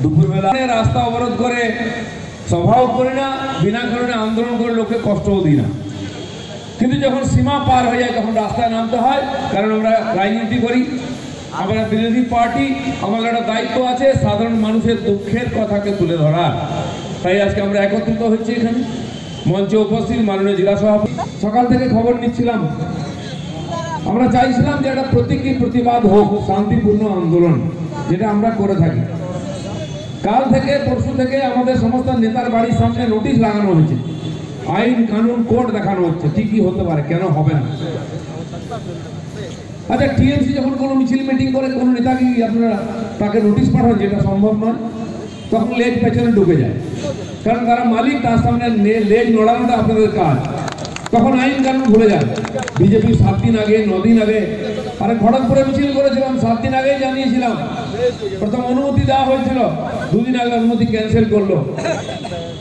দুপুরবেলা রাস্তা অবরোধ করে সভাও করি না, বিনা কারণে আন্দোলন করে লোককে কষ্টও দিই না। কিন্তু যখন সীমা পার হয়ে যায় তখন রাস্তায় নামতে হয়, কারণ আমরা রাজনীতি করি, আমরা বিরোধী পার্টি, আমাদের একটা দায়িত্ব আছে সাধারণ মানুষের দুঃখের কথাকে তুলে ধরার। তাই আজকে আমরা একত্রিত হচ্ছি এখানে। মঞ্চে উপস্থিত মাননীয় জেলা সভাপতি, সকাল থেকে খবর নিচ্ছিলাম, আমরা চাইছিলাম যে একটা প্রতীকী প্রতিবাদ হোক, শান্তিপূর্ণ আন্দোলন, যেটা আমরা করে থাকি। কাল থেকে পরশু থেকে আমাদের সমস্ত নেতার বাড়ির সামনে নোটিশ লাগানো হয়েছে, আইন কানুন কোড দেখানো হচ্ছে, কি কি হতে পারে, কেন হবে না। আচ্ছা, টিএমসি যখন কোনো মিছিল মিটিং করে কোনো নেতাকে আপনারা তাকে নোটিশ পাঠান, যেটা সম্ভব নয়, তখন লেজ পেছনে ঢুকে যায়, কারণ তারা মালিক, তার সামনে লেজ নড়ানোটা আপনাদের কাজ। তখন আইন কানুন ভুলে যায়। বিজেপি 7 দিন আগে 9 দিন আগে, আরে খড়গপুরে মিছিল করেছিলাম, 7 দিন আগেই জানিয়েছিলাম, প্রথম অনুমতি দেওয়া হয়েছিল, 2 দিন আগে অনুমতি ক্যান্সেল করলো।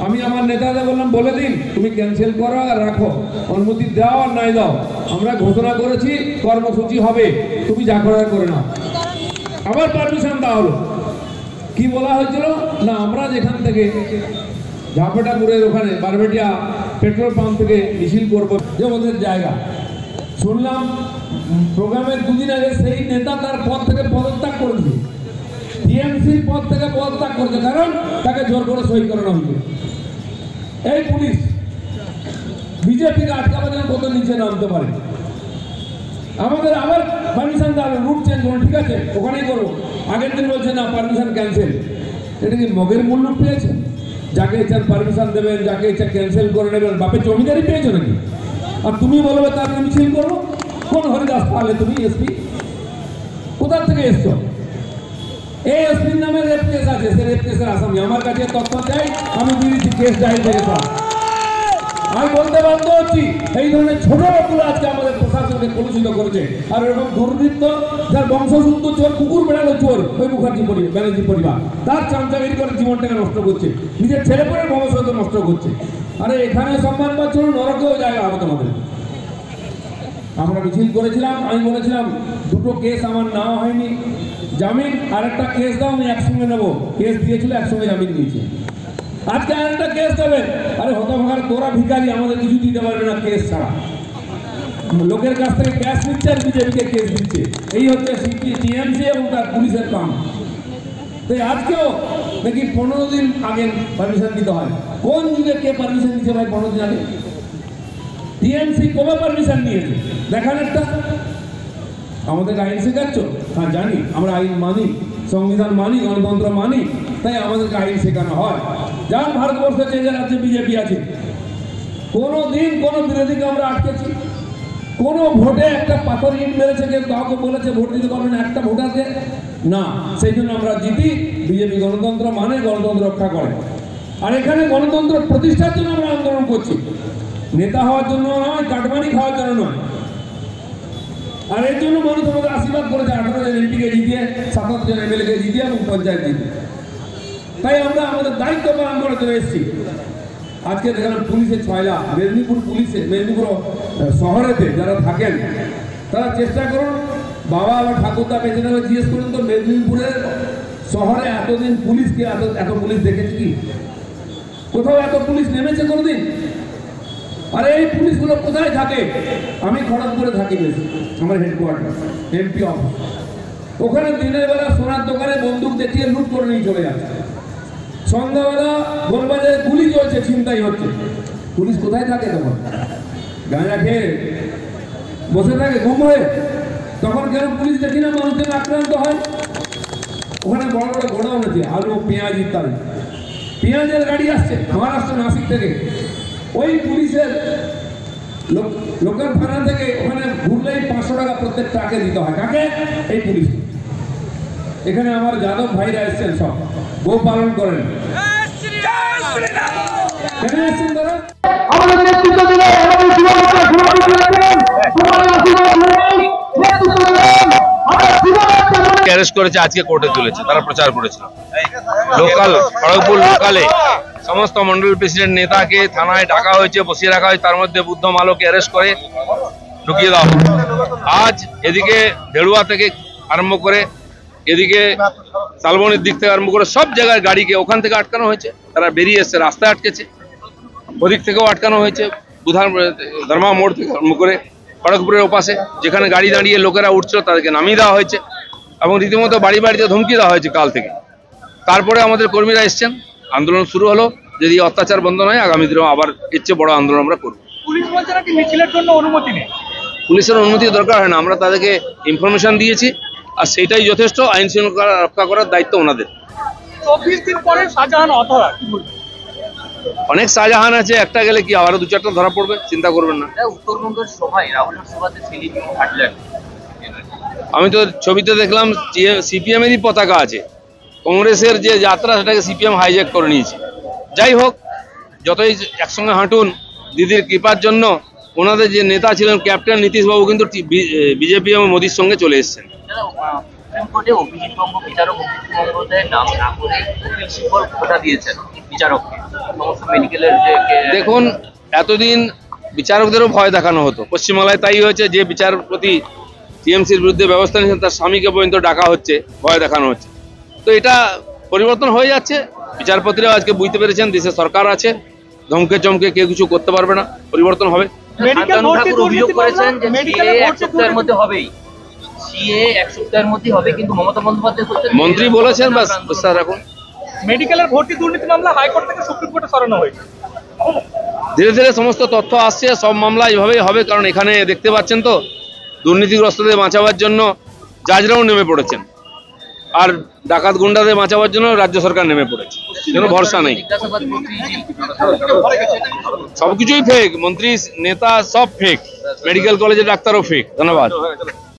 আমি আমার নেতাদের বললাম, বলে দিন তুমি ক্যান্সেল করো আর রাখো, অনুমতি দাও আর নাই দাও, আমরা ঘোষণা করেছি কর্মসূচি হবে, তুমি যা করার করে নাও। আবার পারমিশন দেওয়া হলো। কি বলা হয়েছিল না, আমরা যেখান থেকে ঝাপেটাপুরের ওখানে বারবেটিয়া পেট্রোল পাম্প থেকে মিছিল করবো, যে ওদের জায়গা। শুনলাম প্রোগ্রামের 2 দিন আগে সেই নেতা তার পদ থেকে পদত্যাগ করেছে, টিএমসির পদ থেকে পদত্যাগ করেছে, কারণ তাকে জোর করে সই করানো হয়েছে। এই পুলিশ বিজেপিকে আটকাবার জন্য কত নিচে নামতে পারে। আমাদের আবার পারমিশন দেওয়া, রুট চেঞ্জ করুন, ঠিক আছে ওখানেই করবো। আগের দিন বলছে না, পারমিশন ক্যান্সেল। এটা কি মগের মূল্য পেয়েছে? যাকে ইচ্ছা পারমিশন দেবেন, যাকে ইচ্ছা ক্যান্সেল করে নেবেন, বাপের জমিদারি পেয়েছো নাকি? আর তুমি বলবে তাকে মিছিল করবো? কোন হরিদাস পালে তুমি এসপি? কোথার থেকে এসছো? এই এসপির নামে রেপ কেস আছে, সে রেপ কেসের আসামি। আমার কাছে তথ্য চাই, আমি দিয়েছি কেস ডায়েরি থেকে। আমি বলতে বাধ্য হচ্ছি, এই ধরনের ছোট লোকগুলো আজকে আমাদের প্রশাসনকে কলুষিত করেছে। আর এরকম দুর্বৃত্ত যার বংশসূত্র চোর, কুকুর বেড়ালো চোর, ওই মুখার্জি ব্যানার্জি পরিবার, তার চামচাগিরি করে জীবনটাকে নষ্ট করছে, নিজের ছেলেপেলের ভবিষ্যৎ নষ্ট করছে। আরে এখানে সম্মান পাচ্ছ, নরকেও জায়গা হবে তোমাদের। আমরা মিছিল করেছিলাম, আমি বলেছিলাম 2টো কেস আমার নেওয়া হয়নি, জামিন আর একটা কেস দাও, আমি একসঙ্গে নেবো। কেস দিয়েছিল, একসঙ্গে জামিন দিয়েছি। আজকে আরেকটা কেস দেবে, আরে হতভাগার তোরা ভিখারি, আমাদের কিছু দিতে পারবে না কেস ছাড়া। লোকের কাছ থেকে ক্যাশ নিচ্ছে আর বিজেপিকে কেস দিচ্ছে। এই হচ্ছে টিএমসি এবং তার পুলিশের কাম। তাই আজকেও দেখি 15 দিন আগে পারমিশন দিতে হয়। কোন যুগে কে পারমিশন দিচ্ছে ভাই 15 দিন আগে? টিএমসি কবে পারমিশন নিয়েছে দেখান একটা। আমাদের আইন শেখাচ্ছ? হ্যাঁ জানি, আমরা আইন মানি, সংবিধান মানি, গণতন্ত্র মানি, তাই আমাদেরকে আইন শেখানো হয়। যার ভারতবর্ষে যে রাজ্যে বিজেপি আছে, কোনো দিন কোনো বিরোধীকে আমরা আটকেছি? কোনো ভোটে একটা পাথর ইট মেরেছে, কেউ কাউকে বলেছে ভোট দিতে পারবে না একটা ভোটারকে? না, সেই জন্য আমরা জিতি। বিজেপি গণতন্ত্র মানে, গণতন্ত্র রক্ষা করে। আর এখানে গণতন্ত্র প্রতিষ্ঠার জন্য আমরা আন্দোলন করছি, নেতা হওয়ার জন্য নয়, কাটমানি খাওয়ার জন্য নয়। আর এর জন্য মানুষ আমাদের আশীর্বাদ করেছে, 18 জন এমপিকে জিতিয়ে, 27 জন এমএলএকে জিতিয়ে এবং পঞ্চায়েত জিতিয়ে। তাই আমরা আমাদের দায়িত্ব পালন করে চলে এসেছি। আজকে দেখলাম পুলিশের ছয়লা, মেদিনীপুর পুলিশে, মেদিনীপুর শহরেতে যারা থাকেন তারা চেষ্টা করুন, বাবা আবার ঠাকুরদা বেঁচে নেবে, জিজ্ঞেস করুন তো মেদিনীপুরের শহরে এতদিন পুলিশকে এত পুলিশ দেখেছে কি? কোথাও এত পুলিশ নেমেছে কোনোদিন? আর এই পুলিশগুলো কোথায় থাকে? আমি খড়গপুরে থাকি, বেশি আমার হেডকোয়ার্টার এমপি অফিস। ওখানে দিনের বেলা সোনার দোকানে বন্দুক দেখিয়ে লুট করে নিয়ে চলে যাচ্ছে, সন্ধ্যাবেলা গোলবাজারে গুলি চলছে, ছিনতাই হচ্ছে। পুলিশ কোথায় থাকে তখন? গাঁজা খেয়ে বসে থাকে ঘুম হয়ে। তখন কেন পুলিশ দেখি না মানুষজন আক্রান্ত হয়? ওখানে বড় বড় গোডাউন আছে, আলু, পেঁয়াজ ইত্যাদি। পেঁয়াজের গাড়ি আসছে মহারাষ্ট্র নাসিক থেকে, ওই পুলিশের লোকাল থানা থেকে ওখানে ঘুরলেই 500 টাকা প্রত্যেক ট্রাকে দিতে হয়। কাকে? এই পুলিশ। এখানে আমার যাদব ভাইরা এসছেন, সব গো পালন করেন। কেন এসছেন তারা? আমাদের নেতৃত্ব দিলে অ্যারেস্ট করেছে, আজকে কোর্টে তুলেছে, তারা প্রচার করেছিল। লোকাল খড়গপুর লোকালে সমস্ত মন্ডল প্রেসিডেন্ট নেতাকে থানায় ডাকা হয়েছে, বসিয়ে রাখা হয়েছে, তার মধ্যে বুদ্ধ মালোকে অ্যারেস্ট করে ঢুকিয়ে দেওয়া আজ এদিকে দেড়ুয়া থেকে আরম্ভ করে এদিকে শালবনির দিক থেকে আরম্ভ করে সব জায়গায় গাড়িকে ওখান থেকে আটকানো হয়েছে, তারা বেরিয়ে এসছে, রাস্তায় আটকেছে, ওদিক থেকেও আটকানো হয়েছে, ধর্মা মোড় থেকে আরম্ভ করে খড়গপুরের ওপাশে যেখানে গাড়ি দাঁড়িয়ে লোকেরা উঠছিল তাদেরকে নামিয়ে দেওয়া হয়েছে এবং রীতিমতো বাড়ি বাড়িতে ধমকি দেওয়া হয়েছে কাল থেকে। তারপরে আমাদের কর্মীরা এসছেন, আন্দোলন শুরু হলো। যদি অত্যাচার বন্ধ নয় আগামী দিনেও আবার এর চেয়ে বড় আন্দোলন আমরা করব। পুলিশ বলছে নাকি মিছিলের জন্য অনুমতি নেই। পুলিশের অনুমতি দরকার হয় না, আমরা তাদেরকে ইনফরমেশন দিয়েছি আর সেটাই যথেষ্ট। আইন শৃঙ্খলা রক্ষা করার দায়িত্ব ওনাদের। 24 দিন পরে শাহজাহান অধরা, কি বলবেন? অনেক শাহজাহান আছে, একটা গেলে কি আবারও 2-4টা ধরা পড়বে, চিন্তা করবেন না। উত্তরবঙ্গের সভায় রাহুলের সভাতে সেলিম হাঁটলেন, আমি তো ছবিতে দেখলাম সিপিএম এরই পতাকা আছে, কংগ্রেসের যে যাত্রা সেটাকে সিপিএম হাইজ্যাক করে নিয়েছে। যাই হোক, যতই একসঙ্গে হাঁটুন, দিদির কৃপার জন্য ওনাদের যে নেতা ছিলেন ক্যাপ্টেন নীতিশবাবু কিন্তু বিজেপি এবং মোদির সঙ্গে চলে এসেছেন। সুপ্রিম কোর্টে অভিজিৎ বঙ্গ বিচারক অভিজিৎ বঙ্গোপাধ্যায়ের নাম না করে কপিল সিব্বল খোটা দিয়েছেন বিচারককে, সমস্ত মেডিকেলের যে দেখুন, এতদিন বিচারকদেরও ভয় দেখানো হতো, পশ্চিমবাংলায় তাই হয়েছে। যে বিচারপতি টিএমসির বিরুদ্ধে ব্যবস্থা নিয়েছেন তার স্বামীকে পর্যন্ত ডাকা হচ্ছে, ভয় দেখানো হচ্ছে। তো এটা পরিবর্তন হয়ে যাচ্ছে, বিচারপতিরাও আজকে বুঝতে পেরেছেন দেশে সরকার আছে, ধমকে চমকে কেউ কিছু করতে পারবে না, পরিবর্তন হবে। মেডিকেল ভর্তি অভিযোগ করেছেন যে মেডিকেল সিএ 1 সপ্তাহের মধ্যে হবেই, সিএ 1 সপ্তাহের মধ্যে হবে, কিন্তু মমতা বন্দ্যোপাধ্যায় বলছেন মন্ত্রী বলেছেন বাস বিশ্বাস রাখুন। মেডিকেলের ভর্তি দুর্নীতি মামলা হাইকোর্ট থেকে সুপ্রিম কোর্টে সরানো হয়েছে। ধীরে ধীরে সমস্ত তথ্য আসছে, সব মামলা এইভাবেই হবে। কারণ এখানে দেখতে পাচ্ছেন তো, দুর্নীতিগ্রস্তদের বাঁচাবার জন্য জাজরাও নেমে পড়েছেন, আর ডাকাত গুন্ডাদের বাঁচাবার জন্য রাজ্য সরকার নেমে পড়েছে, কোনো ভরসা নেই। জিজ্ঞাসাবাদ মন্ত্রী সবকিছুই ফেক, মন্ত্রী নেতা সব ফেক, মেডিকেল কলেজের ডাক্তারও ফেক। ধন্যবাদ।